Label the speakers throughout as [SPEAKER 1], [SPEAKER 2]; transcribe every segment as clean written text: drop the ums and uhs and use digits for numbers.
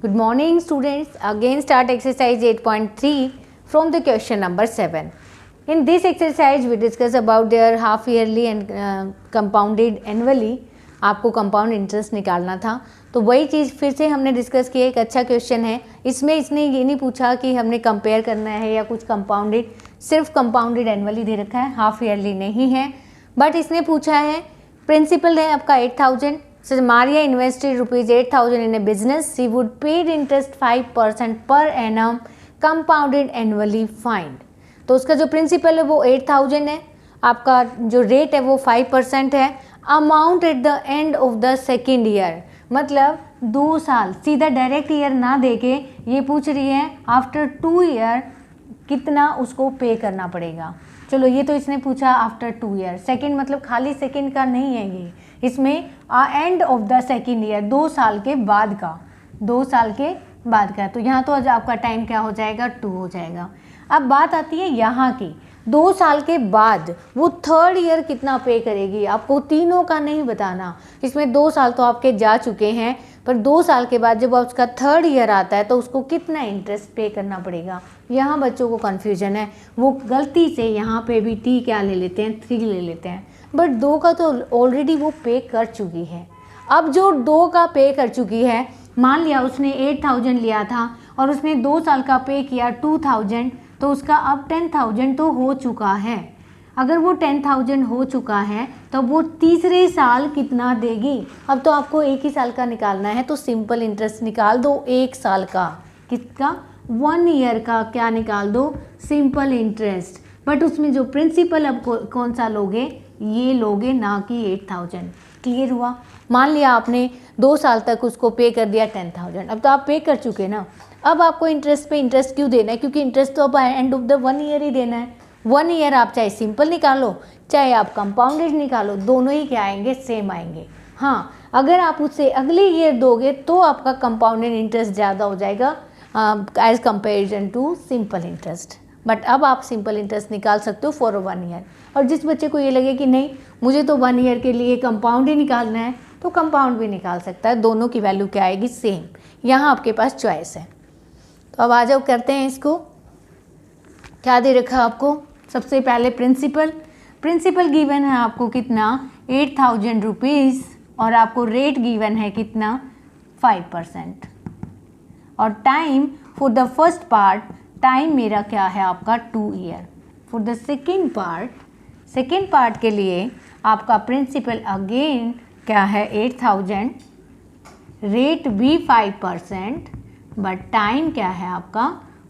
[SPEAKER 1] Good morning students, again start exercise 8.3 from the question number 7. In this exercise we discuss about their half yearly and compounded annually. आपको compound interest निकालना था, तो वही चीज़ फिर से हमने डिस्कस किया। एक अच्छा क्वेश्चन है, इसमें इसने ये नहीं पूछा कि हमने कंपेयर करना है या कुछ कंपाउंडेड, सिर्फ कंपाउंडेड एनुअली दे रखा है, हाफ ईयरली नहीं है। बट इसने पूछा है प्रिंसिपल है आपका 8000, so Maria invested rupees 8000 in a business, she would paid interest 5% per annum compounded annually find। तो उसका जो प्रिंसिपल है वो 8000 है, आपका जो रेट है वो 5% है। Amount at the end of the second year, मतलब 2 साल, सीधा डायरेक्ट ईयर ना देके ये पूछ रही है आफ्टर 2 ईयर कितना उसको पे करना पड़ेगा। चलो ये तो इसने पूछा आफ्टर 2 ईयर, सेकेंड मतलब खाली सेकेंड का नहीं है ये, इसमें end of the second year, 2 साल के बाद का, 2 साल के बाद का। तो यहाँ तो आज आपका टाइम क्या हो जाएगा, 2 हो जाएगा। अब बात आती है यहाँ की, 2 साल के बाद वो थर्ड ईयर कितना पे करेगी, आपको तीनों का नहीं बताना। इसमें 2 साल तो आपके जा चुके हैं, पर 2 साल के बाद जब उसका थर्ड ईयर आता है तो उसको कितना इंटरेस्ट पे करना पड़ेगा। यहाँ बच्चों को कन्फ्यूजन है, वो गलती से यहाँ पे भी टी क्या ले लेते हैं, 3 ले लेते हैं, बट 2 का तो ऑलरेडी वो पे कर चुकी है। अब जो 2 का पे कर चुकी है, मान लिया उसने 8000 लिया था और उसने 2 साल का पे किया 2000, तो उसका अब 10000 तो हो चुका है। अगर वो 10000 हो चुका है तो वो तीसरे साल कितना देगी। अब तो आपको एक ही साल का निकालना है, तो सिंपल इंटरेस्ट निकाल दो 1 साल का, किसका, 1 ईयर का क्या निकाल दो, सिंपल इंटरेस्ट। बट उसमें जो प्रिंसिपल अब कौन सा लोगे, ये लोगे, ना कि 8000। क्लियर हुआ। मान लिया आपने 2 साल तक उसको पे कर दिया 10000, अब तो आप पे कर चुके ना, अब आपको इंटरेस्ट पे इंटरेस्ट क्यों देना है, क्योंकि इंटरेस्ट तो अब एंड ऑफ द 1 ईयर ही देना है। 1 ईयर आप चाहे सिंपल निकालो चाहे आप कंपाउंडेड निकालो, दोनों ही क्या आएंगे, सेम आएंगे। हाँ, अगर आप उससे अगले ईयर दोगे तो आपका कंपाउंडेड इंटरेस्ट ज़्यादा हो जाएगा as comparison to simple interest. But अब आप सिंपल इंटरेस्ट निकाल सकते हो फॉर 1 ईयर। और जिस बच्चे को ये लगे कि नहीं मुझे तो 1 ईयर के लिए कंपाउंड ही निकालना है, तो कंपाउंड भी निकाल सकता है, दोनों की वैल्यू क्या आएगी, सेम। यहाँ आपके पास चॉइस है। तो अब आ जाओ करते हैं इसको। क्या दे रखा आपको, सबसे पहले प्रिंसिपल गिवन है आपको कितना, 8000 रुपीज़, और आपको रेट गिवन है कितना, 5%। और time for the first part, time मेरा क्या है आपका 2 year. For the second part के लिए आपका प्रिंसिपल अगेन क्या है 8000, रेट भी 5%, बट टाइम क्या है आपका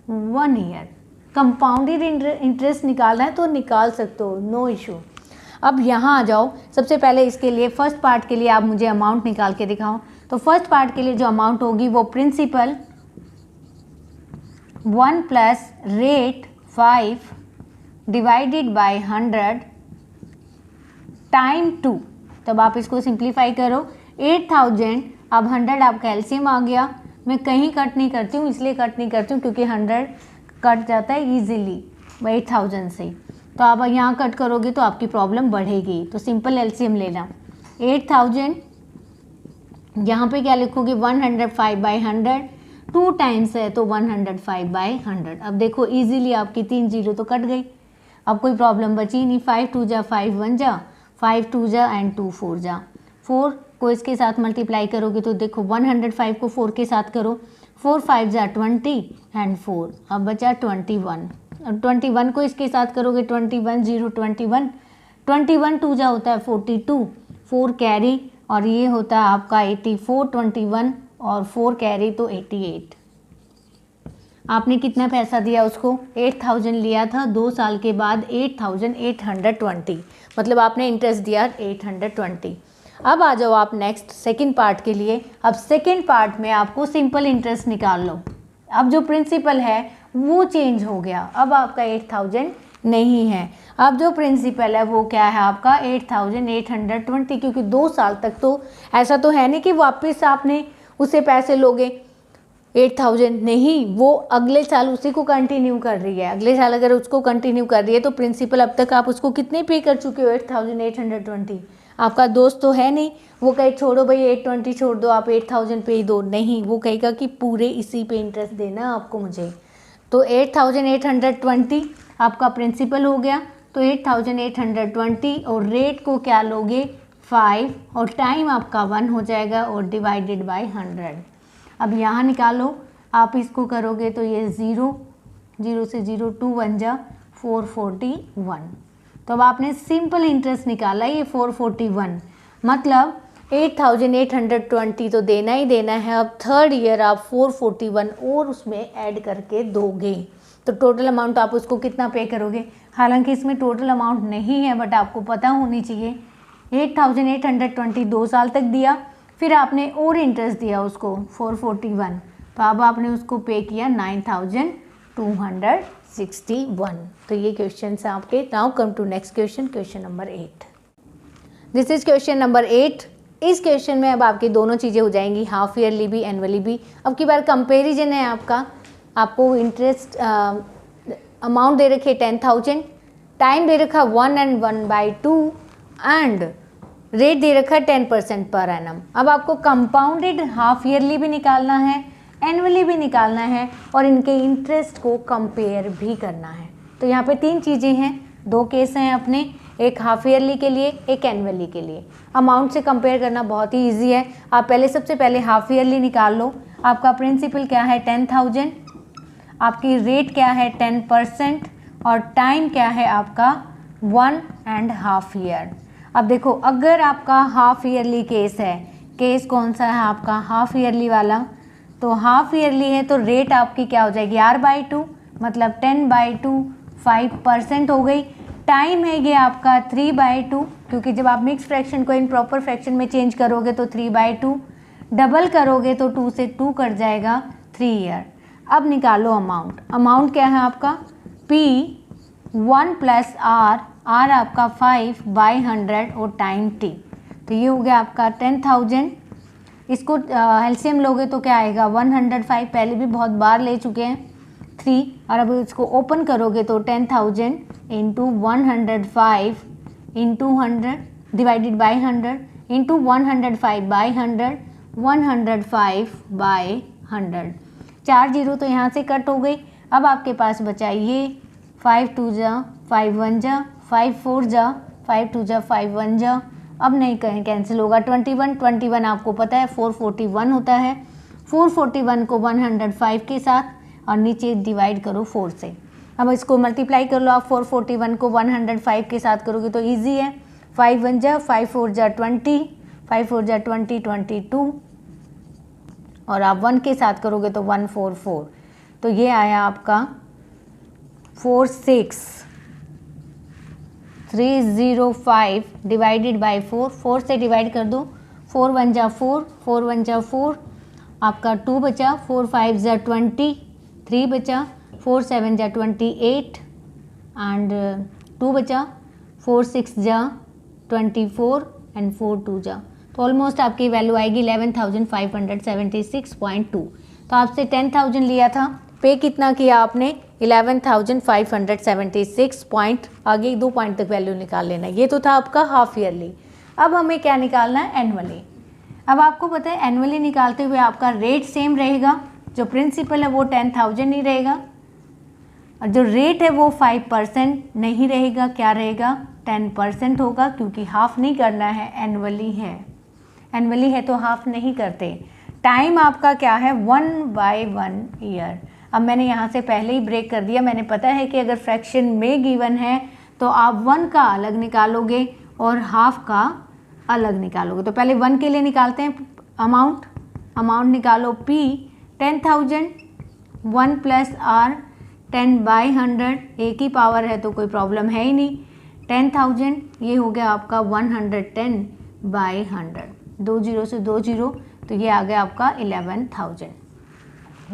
[SPEAKER 1] 1 ईयर। कंपाउंडेड इंटरेस्ट निकालना है तो निकाल सकते हो, नो इशू। अब यहाँ आ जाओ, सबसे पहले इसके लिए फर्स्ट पार्ट के लिए आप मुझे अमाउंट निकाल के दिखाओ। तो फर्स्ट पार्ट के लिए जो अमाउंट होगी वो principal 1 plus rate 5 divided by 100 time 2। तब आप इसको सिंप्लीफाई करो, 8000 अब 100 आपका एलसीएम आ गया। मैं कहीं कट नहीं करती हूँ, इसलिए कट नहीं करती हूँ क्योंकि 100 कट जाता है ईजिली 8000 से। तो आप यहाँ कट करोगे तो आपकी प्रॉब्लम बढ़ेगी, तो सिंपल एलसीएम लेना। 8000 यहाँ पे क्या लिखोगे, 105/100, 2 टाइम्स है तो 105/100। अब देखो इजीली आपकी 3 जीरो तो कट गई, अब कोई प्रॉब्लम बची नहीं। 5 2 जा 5 1 जा, 5 2 जा एंड 2 4 जा, 4 को इसके साथ मल्टीप्लाई करोगे तो देखो 105 को 4 के साथ करो, 4 5 जा 20 एंड 4, अब बचा 21। और 21 को इसके साथ करोगे 21 0 21, 21 2 जा होता है 42, 4 कैरी और ये होता है आपका 84, 21 और 4 कैरी तो 88। आपने कितना पैसा दिया उसको, 8000 लिया था, 2 साल के बाद 8820, मतलब आपने इंटरेस्ट दिया 820। अब आ जाओ आप नेक्स्ट सेकंड पार्ट के लिए। अब सेकंड पार्ट में आपको सिंपल इंटरेस्ट निकाल लो। अब जो प्रिंसिपल है वो चेंज हो गया, अब आपका 8000 नहीं है, अब जो प्रिंसिपल है वो क्या है आपका 8820, क्योंकि 2 साल तक तो ऐसा तो है नहीं कि वापस आपने उसे पैसे लोगे 8000, नहीं, वो अगले साल उसी को कंटिन्यू कर रही है। अगले साल अगर उसको कंटिन्यू कर रही है तो प्रिंसिपल अब तक आप उसको कितने पे कर चुके हो, 8820। आपका दोस्त तो है नहीं वो कहे छोड़ो भाई 820 छोड़ दो, आप 8000 पे ही दो, नहीं, वो कहेगा कि पूरे इसी पे इंटरेस्ट देना आपको मुझे। तो 8820 आपका प्रिंसिपल हो गया, तो 8820 और रेट को क्या लोगे 5 और टाइम आपका 1 हो जाएगा और डिवाइडेड बाय 100। अब यहाँ निकालो, आप इसको करोगे तो ये 0 से 0 2 बन जा 441। तो अब आपने सिंपल इंटरेस्ट निकाला ये 441, मतलब 8820 तो देना ही देना है। अब थर्ड ईयर आप 441 और उसमें ऐड करके दोगे, तो टोटल अमाउंट आप उसको कितना पे करोगे। हालांकि इसमें टोटल अमाउंट नहीं है बट आपको पता होनी चाहिए। 8820 2 साल तक दिया, फिर आपने और इंटरेस्ट दिया उसको 441, तो अब आपने उसको पे किया 9261। तो ये क्वेश्चन है आपके। Now come to next question, question number 8। This is question number 8। इस क्वेश्चन में अब आपकी दोनों चीज़ें हो जाएंगी, हाफ ईयरली भी एनुअली भी। अब की बार कंपेरिजन है आपका, आपको इंटरेस्ट अमाउंट दे रखे 10,000, टाइम दे रखा 1 and 1/2 एंड रेट दे रखा 10% पर एनम। अब आपको कंपाउंडेड हाफ ईयरली भी निकालना है, एनुअली भी निकालना है और इनके इंटरेस्ट को कंपेयर भी करना है। तो यहाँ पे 3 चीज़ें हैं, 2 केस हैं अपने, एक हाफ ईयरली के लिए, एक एनुअली के लिए। अमाउंट से कंपेयर करना बहुत ही ईजी है। आप सबसे पहले हाफ ईयरली निकाल लो। आपका प्रिंसिपल क्या है 10,000, आपकी रेट क्या है 10% और टाइम क्या है आपका 1.5 ईयर। अब देखो, अगर आपका हाफ ईयरली केस है, केस कौन सा है आपका हाफ ईयरली वाला, तो हाफ ईयरली है तो रेट आपकी क्या हो जाएगी R/2, मतलब 10/2 5% हो गई। टाइम है ये आपका 3/2, क्योंकि जब आप मिक्स फ्रैक्शन को इन प्रॉपर फ्रैक्शन में चेंज करोगे तो 3/2, डबल करोगे तो 2 से 2 कट जाएगा 3 ईयर। अब निकालो अमाउंट। अमाउंट क्या है आपका P 1 + R, R आपका 5/100 और टाइम T, तो ये हो गया आपका 10,000। इसको एलसीएम लोगे तो क्या आएगा 105, पहले भी बहुत बार ले चुके हैं 3, और अब इसको ओपन करोगे तो 10,000 into 105 into 100 divided by 100 into 105/100 105/100। 4 zero तो यहाँ से कट हो गई। अब आपके पास बचा ये 5 2 जा 5 1 जा 5 4 जा 5 2 जा 5 1 जा, अब नहीं कहीं कैंसिल होगा। 21 आपको पता है 441 होता है। 441 को 105 के साथ और नीचे डिवाइड करो 4 से। अब इसको मल्टीप्लाई कर लो आप। 441 को 105 के साथ करोगे तो इजी है। 5 1 जा 5 4 जा 20 5 4 जा 20 22 और आप 1 के साथ करोगे तो 144, तो ये आया आपका 46305 डिवाइडेड बाई 4। 4 से डिवाइड कर दो, 4 1 जा 4 4 1 जा 4, आपका 2 बचा, 4 5 जा 20, 3 बचा, 4 7 जा 28 एंड 2 बचा, 4 6 जा 24 एंड 4 2 जा, तो ऑलमोस्ट आपकी वैल्यू आएगी 11,576.2। तो आपसे 10,000 लिया था, पे कितना किया आपने 11,576 पॉइंट, आगे 2 पॉइंट तक वैल्यू निकाल लेना। ये तो था आपका हाफ ईयरली। अब हमें क्या निकालना है एनुअली। अब आपको पता है एनुअली निकालते हुए आपका रेट सेम रहेगा, जो प्रिंसिपल है वो 10,000 ही रहेगा और जो रेट है वो 5% नहीं रहेगा, क्या रहेगा 10% होगा, क्योंकि हाफ नहीं करना है, एनुअली है। एनुअली है तो हाफ नहीं करते। टाइम आपका क्या है 1/1 ईयर। अब मैंने यहाँ से पहले ही ब्रेक कर दिया, मैंने पता है कि अगर फ्रैक्शन में गिवन है तो आप 1 का अलग निकालोगे और हाफ का अलग निकालोगे। तो पहले 1 के लिए निकालते हैं अमाउंट निकालो P 10,000 1 + R 10/100, एक ही पावर है तो कोई प्रॉब्लम है ही नहीं। 10,000 ये हो गया आपका 110/100, 2 जीरो से 2 जीरो, तो ये आ गया आपका 11,000।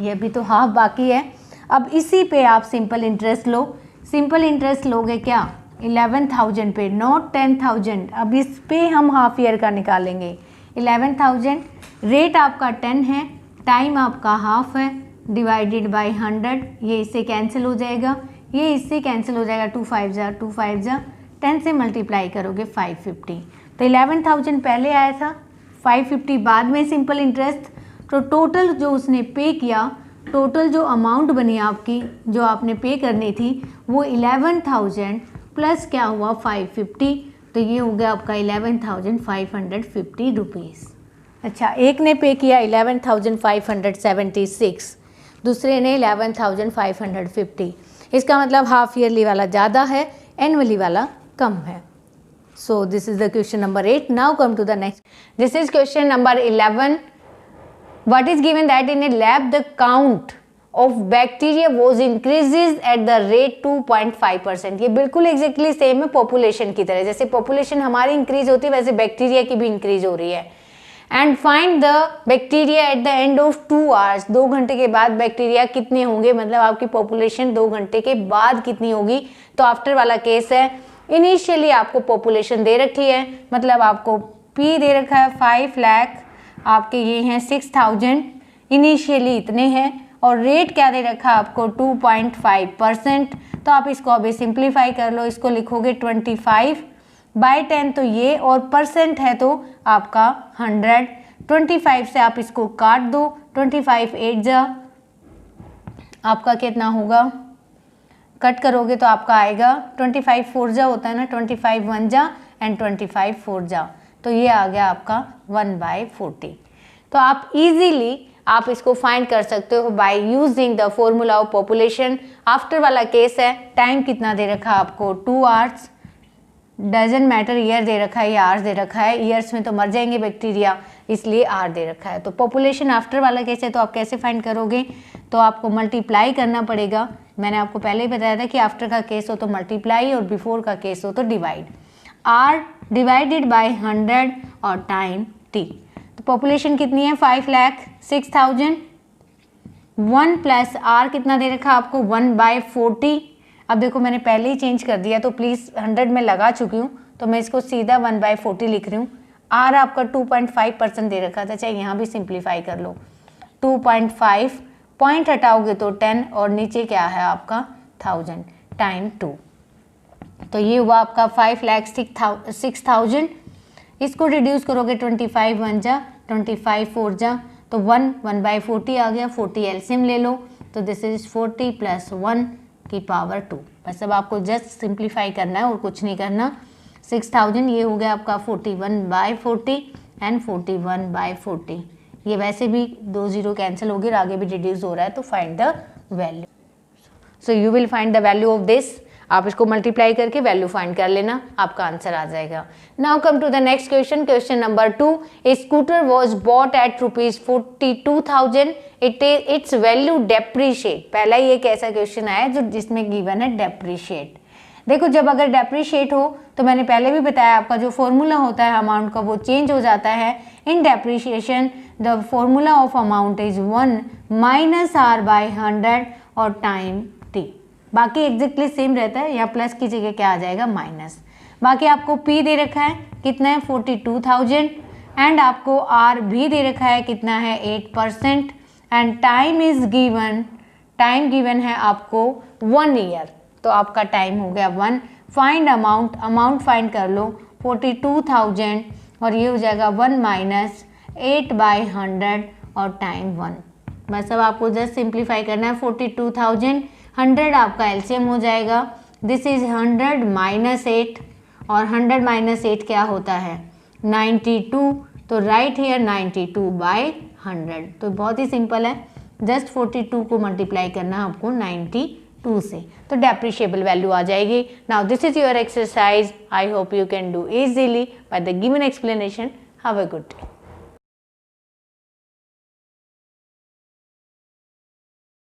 [SPEAKER 1] ये भी तो हाफ बाकी है। अब इसी पे आप सिंपल इंटरेस्ट लो। सिंपल इंटरेस्ट लोगे क्या 11,000 पे, नॉट 10,000। अब इस पे हम हाफ ईयर का निकालेंगे। 11,000 रेट आपका 10 है, टाइम आपका हाफ है, डिवाइडेड बाय 100, ये इससे कैंसिल हो जाएगा, ये इससे कैंसिल हो जाएगा। 2 5 जा 2 5 जा 10 से मल्टीप्लाई करोगे 550, तो 11,000 पहले आया था, 550 बाद में सिंपल इंटरेस्ट। तो टोटल जो उसने पे किया, टोटल जो अमाउंट बनी आपकी, जो आपने पे करनी थी, वो 11,000 प्लस क्या हुआ 550, तो ये हो गया आपका 11,550 रुपीज़। अच्छा, एक ने पे किया 11,576, दूसरे ने 11,550। इसका मतलब हाफ ईयरली वाला ज़्यादा है, एनुअली वाला कम है। So this is the question number 8. Now come to the next. This is question number 11. What is given that in a lab the count of bacteria was increases at the rate 2.5%. ये बिल्कुल exactly same है population की तरह, जैसे population हमारी increase होती है वैसे बैक्टीरिया की भी इंक्रीज हो रही है। And find the bacteria at the end of 2 hours. 2 घंटे के बाद बैक्टीरिया कितने होंगे, मतलब आपकी पॉपुलेशन 2 घंटे के बाद कितनी होगी। तो आफ्टर वाला केस है, इनिशियली आपको पॉपुलेशन दे रखी है, मतलब आपको पी दे रखा है 5 लाख, आपके ये हैं 6,000, इनिशियली इतने हैं, और रेट क्या दे रखा है आपको 2.5%। तो आप इसको अभी सिंप्लीफाई कर लो, इसको लिखोगे 25/10, तो ये, और परसेंट है तो आपका 100। 25 से आप इसको काट दो, 25 8 जा आपका कितना होगा, कट करोगे तो आपका आएगा 25 4 जा होता है ना, 25 1 जा एंड 25 4 जा, तो ये आ गया आपका 1/40। तो आप इजीली आप इसको फाइंड कर सकते हो by using the formula of population. After वाला केस है, टाइम कितना दे रखा आपको 2 आवर्स, डजंट मैटर ईयर दे रखा है या आवर्स दे रखा है, ईयर्स में तो मर जाएंगे बैक्टीरिया, इसलिए आर दे रखा है। तो पॉपुलेशन आफ्टर वाला केस है, तो आप कैसे फाइंड करोगे, तो आपको मल्टीप्लाई करना पड़ेगा। मैंने आपको पहले ही बताया था कि आफ्टर का केस हो तो मल्टीप्लाई और बिफोर का केस हो तो डिवाइड। आर डिवाइडेड बाय 100 और टाइम टी। तो पॉपुलेशन कितनी है 5 लाख 6,000, 1 प्लस आर कितना दे रखा आपको 1/40। अब देखो मैंने पहले ही चेंज कर दिया, तो प्लीज़ 100 में लगा चुकी हूँ, तो मैं इसको सीधा 1/40 लिख रही हूँ। आर आपका 2.5% दे रखा था, चाहे यहाँ भी सिंप्लीफाई कर लो। 2.5 पॉइंट हटाओगे तो 10 और नीचे क्या है आपका 1000 टाइम 2, तो ये हुआ आपका 5,06,000। इसको रिड्यूस करोगे 25 1 जा 25 4 जा, तो 1/40 आ गया, 40 एलसीएम ले लो, तो दिस इज 40 + 1 की पावर 2। बस अब आपको जस्ट सिंप्लीफाई करना है और कुछ नहीं करना। 6,000 ये हो गया आपका 41/40 एंड 41/40। ये वैसे भी 2 0 कैंसिल हो गए और आगे भी रिड्यूस हो रहा है, तो find the value. So you will find the value of this. आप इसको मल्टीप्लाई करके वैल्यू फाइंड कर लेना, आपका आंसर आ जाएगा। Now come to the next question, question number 2। A scooter was bought at ₹42,000, its value depreciate. पहला ही एक ऐसा क्वेश्चन आया जो जिसमें गिवन है डेप्रीशिएट। देखो जब अगर डेप्रीशिएट हो तो मैंने पहले भी बताया आपका जो फॉर्मूला होता है अमाउंट का वो चेंज हो जाता है। In depreciation the formula of amount is 1 - R/100 और टाइम t। बाकी एग्जैक्टली सेम रहता है, या प्लस की जगह क्या आ जाएगा माइनस। बाकी आपको P दे रखा है कितना है 42,000 एंड आपको R भी दे रखा है कितना है 8% and time is given, time given है आपको 1 ईयर, तो आपका टाइम हो गया 1। फाइंड अमाउंट, अमाउंट फाइंड कर लो 42,000 और ये हो जाएगा 1 - 8/100 और टाइम 1। बस अब आपको जस्ट सिंप्लीफाई करना है। 42,000 100 आपका एलसीएम हो जाएगा, दिस इज 100 - 8 और 100 - 8 क्या होता है 92, तो राइट हियर 92/100। तो बहुत ही सिंपल है, जस्ट 42 को मल्टीप्लाई करना है आपको 92 से, तो डेप्रिशिएबल वैल्यू आ जाएगी। Now this is your exercise, I hope you can do easily by the given explanation. Have a good day.